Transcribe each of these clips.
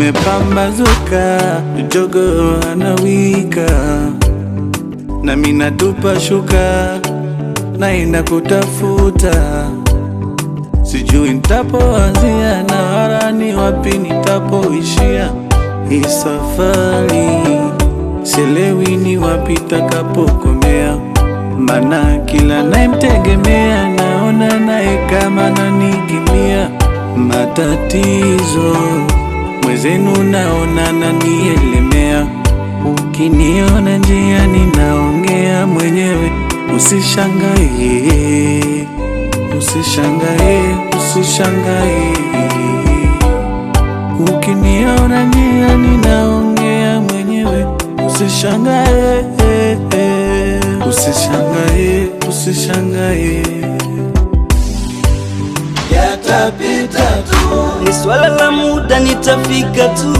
kumepambazuka, jogo anawika, na mina tupa shuka, naenda kutafuta. Sijui nitapoanzia na wala ni wapi nitapoishia. Hii safari sielewi ni wapi takapokomea, mana kila naimtegemea naona naye kama nanikimbia. Matatizo mwezenu naona nanielemea, ukiniona njiani naongea mwenyewe. Usishangae, usishangae, usishangae, ukiniona njiani naongea mwenyewe. Usishangae, usishangae, usishangae, yatapita tu, ni swala la muda, nitafika tu.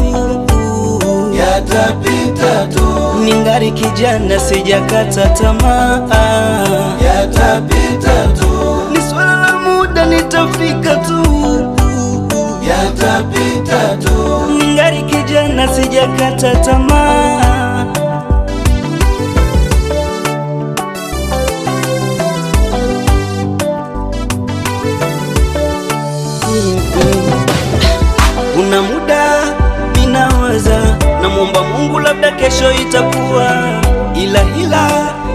Yatapita tu, ningali kijana sijakata tamaa. yatapita tu, Ni swala la muda, nitafika tu. yatapita tu, Ningali kijana sijakata tamaa. Kuna muda ninawaza, namwomba Mungu labda kesho itakuwa, ila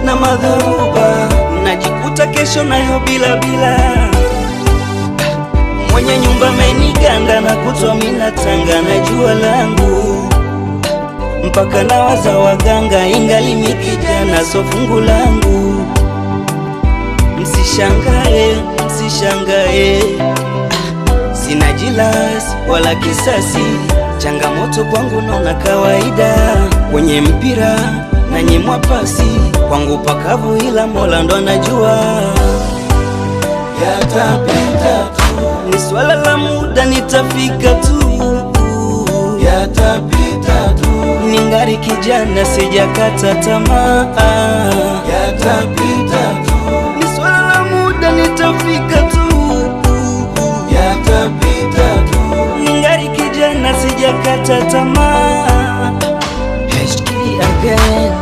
na madhoruba najikuta kesho nayo bila. Mwenye nyumba ameniganda na kutwa minatanga na jua langu, mpaka nawaza waganga, ingali mikijana so fungu langu. Msishangae, msishangae, sina jilasi wala kisasi, changamoto kwangu naona kawaida. Kwenye mpira na nyimwa pasi, kwangu pakavu ila Mola ndo anajua. yatapita tu, Ni swala la muda, nitafika tu. yatapita tu, Ningali kijana sijakata tamaa. yatapita tu, Ni swala la muda, nitafika tu. yatapita tu, Ningali kijana sijakata tamaa. HK again.